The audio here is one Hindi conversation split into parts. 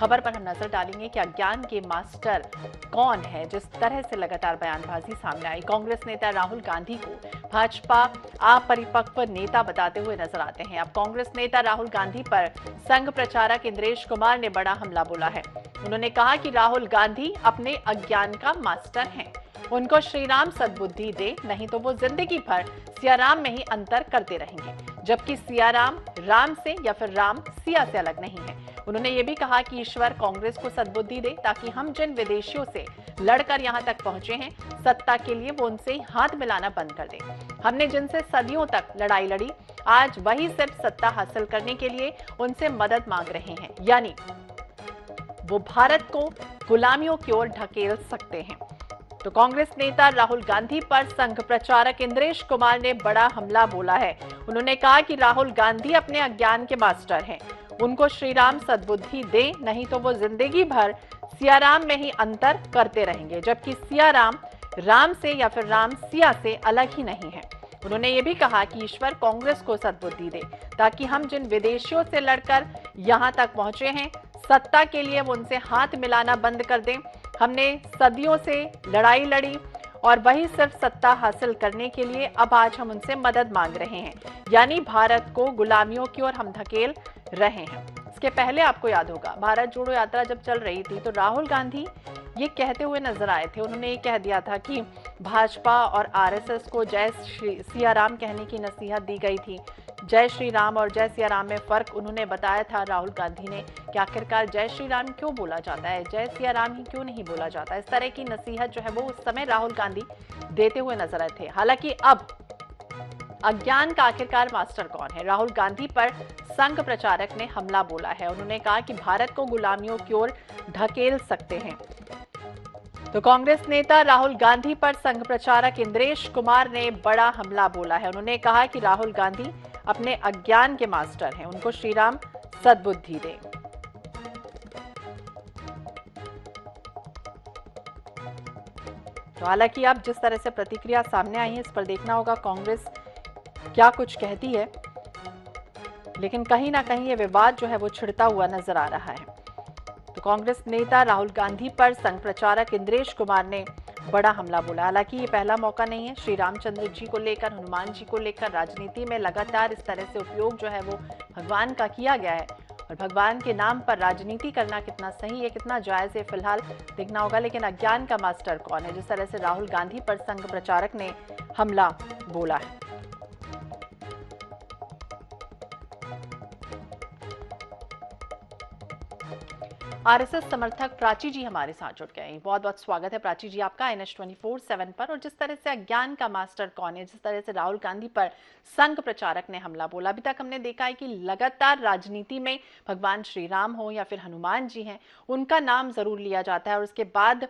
खबर पर हम नजर डालेंगे कि अज्ञान के मास्टर कौन है। जिस तरह से लगातार बयानबाजी सामने आई, कांग्रेस नेता राहुल गांधी को भाजपा अपरिपक्व नेता बताते हुए नजर आते हैं। अब कांग्रेस नेता राहुल गांधी पर संघ प्रचारक इंद्रेश कुमार ने बड़ा हमला बोला है। उन्होंने कहा कि राहुल गांधी अपने अज्ञान का मास्टर हैं। उनको श्रीराम सद्बुद्धि दे, नहीं तो वो जिंदगी भर सियाराम में ही अंतर करते रहेंगे, जबकि सियाराम राम से या फिर राम सिया से अलग नहीं है। उन्होंने ये भी कहा कि ईश्वर कांग्रेस को सद्बुद्धि दे, ताकि हम जिन विदेशियों से लड़कर यहां तक पहुंचे हैं, सत्ता के लिए वो उनसे हाथ मिलाना बंद कर दे। हमने जिनसे सदियों तक लड़ाई लड़ी, आज वही सिर्फ सत्ता हासिल करने के लिए उनसे मदद मांग रहे हैं, यानी वो भारत को गुलामियों की ओर ढकेल सकते हैं। तो कांग्रेस नेता राहुल गांधी पर संघ प्रचारक इंद्रेश कुमार ने बड़ा हमला बोला है। उन्होंने कहा कि राहुल गांधी अपने अज्ञान के मास्टर हैं। उनको श्रीराम सद्बुद्धि दे, नहीं तो वो जिंदगी भर सियाराम में ही अंतर करते रहेंगे, जबकि सियाराम राम से या फिर राम सिया से अलग ही नहीं है। उन्होंने ये भी कहा कि ईश्वर कांग्रेस को सद्बुद्धि दे, ताकि हम जिन विदेशियों से लड़कर यहां तक पहुंचे हैं, सत्ता के लिए वो उनसे हाथ मिलाना बंद कर दें। हमने सदियों से लड़ाई लड़ी और वही सिर्फ सत्ता हासिल करने के लिए अब आज हम उनसे मदद मांग रहे हैं, यानी भारत को गुलामियों की ओर हम धकेल रहे हैं। इसके पहले आपको याद होगा, भारत जोड़ो यात्रा जब चल रही थी तो राहुल गांधी ये कहते हुए नजर आए थे। उन्होंने ये कह दिया था कि भाजपा और आरएसएस को जय सियाराम कहने की नसीहत दी गई थी। जय श्री राम और जय सियाराम में फर्क उन्होंने बताया था राहुल गांधी ने, कि आखिरकार जय श्री राम क्यों बोला जाता है, जय सियाराम ही क्यों नहीं बोला जाता। इस तरह की नसीहत जो है वो उस समय राहुल गांधी देते हुए नजर आए थे। हालांकि अब अज्ञान का आखिरकार मास्टर कौन है? राहुल गांधी पर संघ प्रचारक ने हमला बोला है। उन्होंने कहा कि भारत को गुलामियों की ओर ढकेल सकते हैं। तो कांग्रेस नेता राहुल गांधी पर संघ प्रचारक इंद्रेश कुमार ने बड़ा हमला बोला है। उन्होंने कहा कि राहुल गांधी अपने अज्ञान के मास्टर हैं, उनको श्रीराम सद्बुद्धि दे। तो हालांकि अब जिस तरह से प्रतिक्रिया सामने आई है, इस पर देखना होगा कांग्रेस क्या कुछ कहती है, लेकिन कहीं ना कहीं ये विवाद जो है वो छिड़ता हुआ नजर आ रहा है। तो कांग्रेस नेता राहुल गांधी पर संघ प्रचारक इंद्रेश कुमार ने बड़ा हमला बोला। हालांकि ये पहला मौका नहीं है। श्री रामचंद्र जी को लेकर, हनुमान जी को लेकर राजनीति में लगातार इस तरह से उपयोग जो है वो भगवान का किया गया है, और भगवान के नाम पर राजनीति करना कितना सही है, कितना जायज है, फिलहाल देखना होगा। लेकिन अज्ञान का मास्टर कौन है, जिस तरह से राहुल गांधी पर संघ प्रचारक ने हमला बोला है। आरएसएस समर्थक प्राची जी हमारे साथ जुड़ गए हैं। बहुत बहुत स्वागत है प्राची जी आपका NH24/7 पर। और जिस तरह से अज्ञान का मास्टर कौन है, जिस तरह से राहुल गांधी पर संघ प्रचारक ने हमला बोला, अभी तक हमने देखा है कि लगातार राजनीति में भगवान श्री राम हो या फिर हनुमान जी हैं, उनका नाम जरूर लिया जाता है, और उसके बाद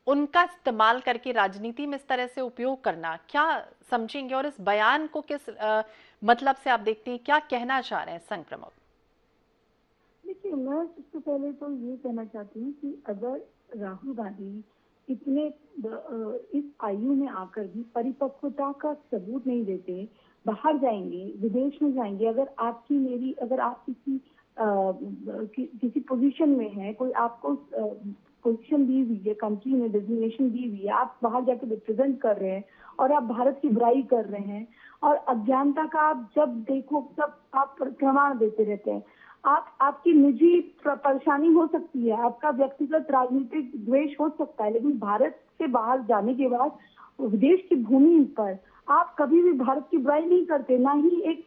उनका इस्तेमाल करके राजनीति में इस तरह से उपयोग करना, क्या समझेंगे? और इस बयान को किस मतलब से आप देखते हैं, क्या कहना चाह रहे हैं संघ प्रमुख? देखिए, मैं सबसे पहले तो ये कहना चाहती हूँ कि अगर राहुल गांधी इतने इस आयु में आकर भी परिपक्वता का सबूत नहीं देते, बाहर जाएंगे, विदेश में जाएंगे, अगर आप किसी पोजीशन में है, कोई आपको पोजीशन दी हुई है, कंट्री में डेजिग्नेशन दी हुई है, आप बाहर जाकर रिप्रेजेंट कर रहे हैं और आप भारत की बुराई कर रहे हैं, और अज्ञानता का आप जब देखो तब आप प्रमाण देते रहते हैं। आपकी निजी परेशानी हो सकती है, आपका व्यक्तिगत राजनीतिक द्वेष हो सकता है, लेकिन भारत से बाहर जाने के बाद विदेश की भूमि पर आप कभी भी भारत की बुराई नहीं करते, ना ही एक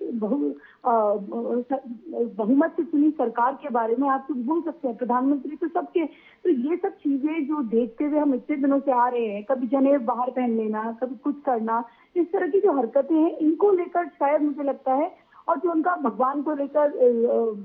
बहुमत से चुनी सरकार के बारे में आप कुछ बोल सकते हैं। प्रधानमंत्री तो सबके, तो ये सब चीजें जो देखते हुए हम इतने दिनों से आ रहे हैं, कभी जनेब बाहर पहन लेना, कभी कुछ करना, इस तरह की जो हरकतें हैं, इनको लेकर शायद मुझे लगता है, और जो उनका भगवान को लेकर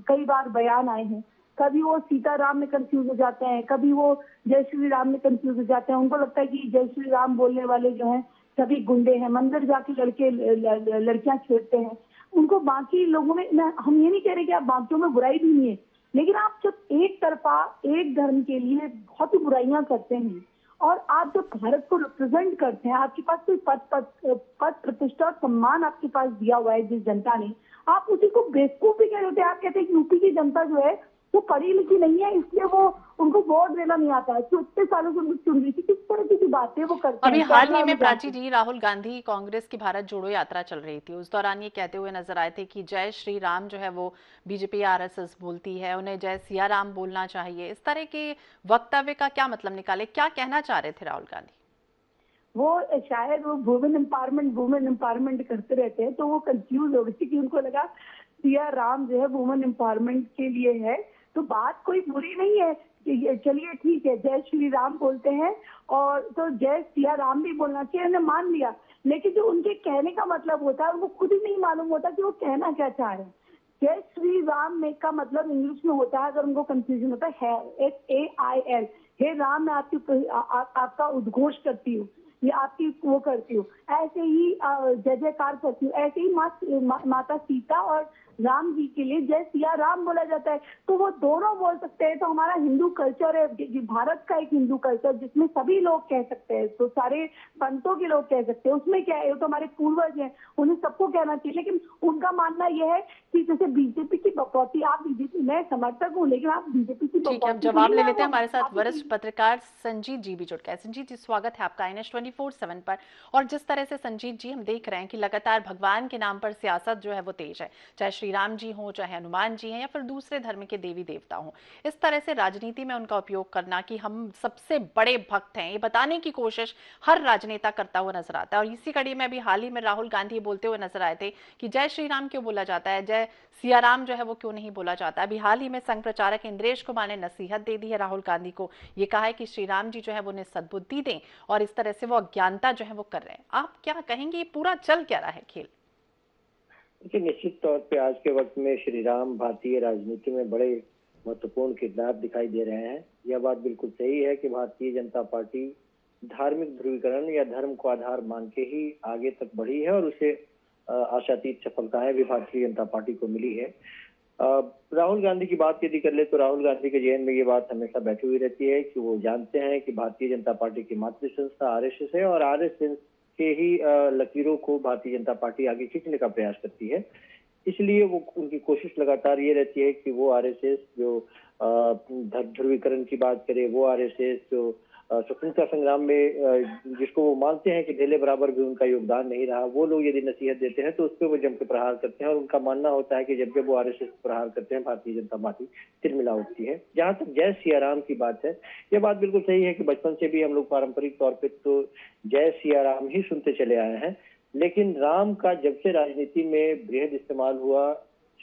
कई बार बयान आए हैं, कभी वो सीताराम में कंफ्यूज हो जाते हैं, कभी वो जय श्री राम में कंफ्यूज हो जाते हैं। उनको लगता है कि जय श्री राम बोलने वाले जो हैं सभी गुंडे हैं, मंदिर जाके लड़कियां छेड़ते हैं। उनको बाकी लोगों में, हम ये नहीं कह रहे कि आप बाकियों में बुराई भी नहीं है, लेकिन आप जब एक तरफा एक धर्म के लिए बहुत ही बुराइयां करते हैं, और आप जब भारत को रिप्रेजेंट करते हैं, आपके पास कोई पद प्रतिष्ठा और सम्मान आपके पास दिया हुआ है जिस जनता ने, आप उसी को बेवकूफ भी कह रहे होते हैं। आप कहते हैं कि यूपी की जनता जो है वो पढ़ी लिखी नहीं है, इसलिए वो उनको वोट देना नहीं आता है। तो इतने सालों से उनको चुन रही थी, किस तरह की बातें वो करते अभी हैं। हाल ही में प्राची जी, राहुल गांधी कांग्रेस की भारत जोड़ो यात्रा चल रही थी, उस दौरान ये कहते हुए नजर आए थे कि जय श्री राम जो है वो बीजेपी आरएसएस बोलती है, उन्हें जय सिया राम बोलना चाहिए। इस तरह के वक्तव्य का क्या मतलब निकाले, क्या कहना चाह रहे थे राहुल गांधी? वो शायद वो वुमेन एम्पावरमेंट करते रहते हैं, तो वो कंफ्यूज हो गई कि उनको लगा सिया राम जो है वुमेन एम्पावरमेंट के लिए है। तो बात कोई बुरी नहीं है, चलिए ठीक है, जय श्री राम बोलते हैं और तो जय सिया राम भी बोलना चाहिए, उन्हें मान लिया। लेकिन जो उनके कहने का मतलब होता है उनको खुद ही नहीं मालूम होता कि वो कहना क्या चाह रहे हैं। जय श्री राम में का मतलब इंग्लिश में होता है, अगर उनको कंफ्यूजन होता है, HAIL, हे राम, मैं आपका उद्घोष करती हूँ, ये आपकी वो करती हूँ, ऐसे ही जय जयकार करती हूँ। ऐसे ही माता सीता और राम जी के लिए जय सिया राम बोला जाता है। तो वो दोनों बोल सकते हैं। तो हमारा हिंदू कल्चर है, भारत का एक हिंदू कल्चर जिसमें सभी लोग कह सकते हैं, तो सारे पंथों के लोग कह सकते हैं, उसमें क्या है, तो हमारे पूर्वज हैं, उन्हें सबको कहना चाहिए। लेकिन उनका मानना यह है कि जैसे बीजेपी की बकौती, आप बीजेपी, मैं समर्थक हूँ, लेकिन आप बीजेपी की ठीक है, हम जवाब ले लेते हैं। हमारे साथ वरिष्ठ पत्रकार संजीत जी भी जुड़ गए। संजीत जी, स्वागत है आपका NH 24/7 पर। और जिस तरह से संजीत जी हम देख रहे हैं कि लगातार भगवान के नाम पर सियासत जो है वो तेज है, चाहे श्री राम जी हो, चाहे हनुमान जी हैं, या फिर दूसरे धर्म के देवी देवता हों, इस तरह से राजनीति में उनका उपयोग करना कि हम सबसे बड़े भक्त हैं, ये बताने की कोशिश हर राजनेता करता हुआ नजर आता है। और इसी कड़ी में अभी हाल ही में राहुल गांधी बोलते हुए नजर आए थे कि जय श्री राम क्यों बोला जाता है, जय सिया राम जो है वो क्यों नहीं बोला जाता। अभी हाल ही में संघ प्रचारक इंद्रेश कुमार ने नसीहत दे दी है राहुल गांधी को, ये कहा है कि श्री राम जी जो है वो उन्हें सद्बुद्धि दें, और इस तरह से वो अज्ञानता जो है वो कर रहे हैं। आप क्या कहेंगे, ये पूरा चल क्या रहा है खेल? देखिए, निश्चित तौर पे आज के वक्त में श्री राम भारतीय राजनीति में बड़े महत्वपूर्ण किरदार दिखाई दे रहे हैं। यह बात बिल्कुल सही है कि भारतीय जनता पार्टी धार्मिक ध्रुवीकरण या धर्म को आधार मान के ही आगे तक बढ़ी है, और उसे आशातीत सफलताएं भी भारतीय जनता पार्टी को मिली है। राहुल गांधी की बात यदि कर ले तो राहुल गांधी के जहन में ये बात हमेशा बैठी हुई रहती है कि वो जानते हैं कि भारतीय जनता पार्टी की मातृ संस्था आरएसएस है, और आरएसएस के ही लकीरों को भारतीय जनता पार्टी आगे खींचने का प्रयास करती है। इसलिए वो उनकी कोशिश लगातार ये रहती है कि वो आरएसएस जो ध्रुवीकरण की बात करे, वो आरएसएस जो स्वतंत्रता संग्राम में जिसको वो मानते हैं कि ढेले बराबर भी उनका योगदान नहीं रहा, वो लोग यदि नसीहत देते हैं तो उस पर वो जम के प्रहार करते हैं। और उनका मानना होता है कि जब जब वो आरएसएस प्रहार करते हैं, भारतीय जनता पार्टी तिरमिला उठती है। जहां तक जय सिया राम की बात है, यह बात बिल्कुल सही है कि बचपन से भी हम लोग पारंपरिक तौर पर तो जय सिया राम ही सुनते चले आए हैं। लेकिन राम का जब से राजनीति में बृहद इस्तेमाल हुआ,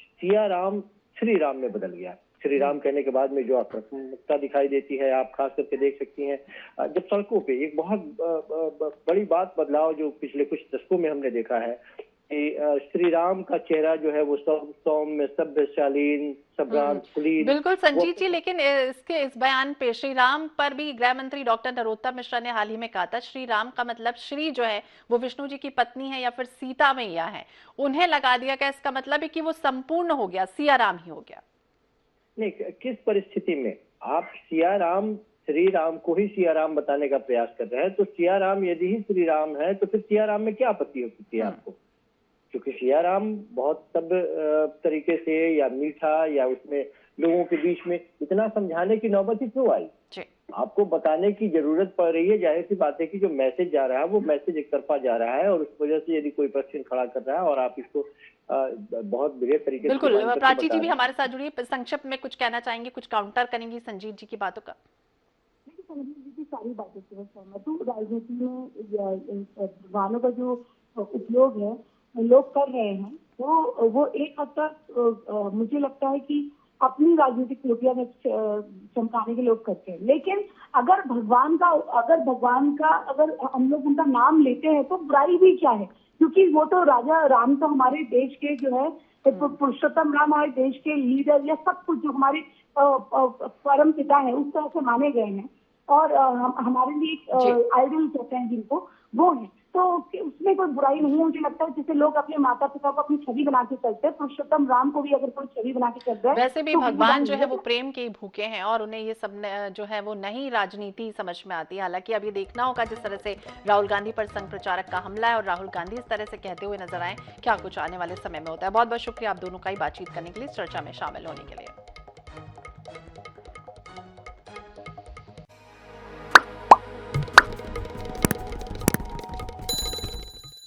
सिया राम श्री राम में बदल गया। श्री राम कहने के बाद में जो आक्रामकता दिखाई देती है, आप खास करके देख सकती हैं जब सड़कों पे एक बहुत बड़ी बात बदलाव जो पिछले कुछ दशकों में हमने देखा है कि श्री राम का चेहरा जो है वो सौम्य, सभ्यशालीन, सम्राट, कुलीन। बिल्कुल संजीत जी, लेकिन इस बयान पे श्री राम पर भी गृह मंत्री डॉक्टर नरोत्तम मिश्रा ने हाल ही में कहा था, श्री राम का मतलब श्री जो है वो विष्णु जी की पत्नी है या फिर सीता मैया है, उन्हें लगा दिया गया। इसका मतलब है कि वो संपूर्ण हो गया, सिया राम ही हो गया। नहीं, किस परिस्थिति में आप सिया राम, श्री राम को ही सिया राम बताने का प्रयास कर रहे हैं? तो सिया राम यदि ही श्री राम है तो फिर सिया राम में क्या आपत्ति हो सकती है आपको? क्योंकि सिया राम बहुत सब तरीके से या मीठा या उसमें लोगों के बीच में इतना समझाने की नौबत ही क्यों आई? आपको बताने की जरूरत पड़ रही है। जाहिर सी बात है कि जो मैसेज जा रहा है वो मैसेज एक तरफा जा रहा है, और उस वजह से यदि कोई प्रश्न खड़ा कर रहा है और आप इसको बहुत बड़े तरीके से बिल्कुल। प्राची जी भी हमारे साथ जुड़ी, संक्षिप्त में कुछ कहना चाहेंगे, कुछ काउंटर करेंगी संजीत जी की बातों का? संजीत जी की सारी बातों से मैं सहमत हूँ। राजनीति में भगवानों का जो उपयोग है लोग कर रहे हैं, वो एक हद तक मुझे लगता है कि अपनी राजनीतिक लोटिया में चमकाने के लोग करते हैं। लेकिन अगर भगवान का अगर हम लोग उनका नाम लेते हैं तो बुराई भी क्या है? क्योंकि वो तो राजा राम तो हमारे देश के जो है पुरुषोत्तम राम, हमारे देश के लीडर या सब कुछ जो हमारे परम पिता है उस तरह से माने गए हैं, और हमारे लिए आइडल कहते हैं जिनको, वो है। तो उसमें कोई बुराई नहीं है। मुझे लगता है जैसे लोग अपने माता पिता को अपनी छवि बना के चलते हैं, पुरुषोत्तम राम को भी अगर कोई छवि बना के चल रहा है, वैसे भी भगवान जो है वो प्रेम के भूखे हैं, और उन्हें ये सब जो है वो नई राजनीति समझ में आती है। हालांकि अब ये देखना होगा जिस तरह से राहुल गांधी पर संघ प्रचारक का हमला है और राहुल गांधी इस तरह से कहते हुए नजर आए, क्या कुछ आने वाले समय में होता है। बहुत बहुत शुक्रिया आप दोनों का ही बातचीत करने के लिए, चर्चा में शामिल होने के लिए।